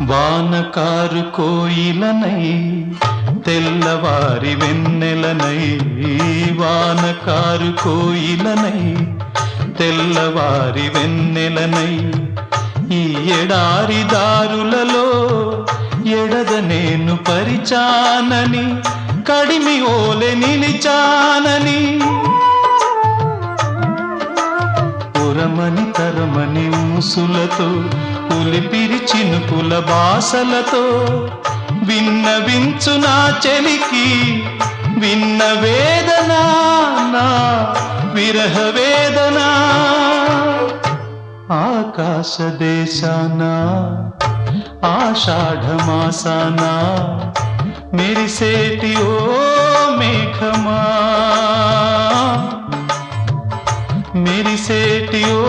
వానకారు కోయిలనై తెల్లవారి వెన్నెలనై, వానకారు కోయిలనై తెల్లవారి వెన్నెలనై, ఈ ఎడారి దారులలో ఎడద నేను పరిచానని, కడిమి ఓలె నిలిచానని, పురమని తరమని ఊసులతో పులిపిరి చినుకుల బాసలతో విన్నవించు నా చెలికి విన్న వేదన, నా విరహ వేదన. ఆకాశ దేశాన ఆషాఢమాసాన మెరిసేటి ఓ మేఘమా, మెరిసేటి ఓ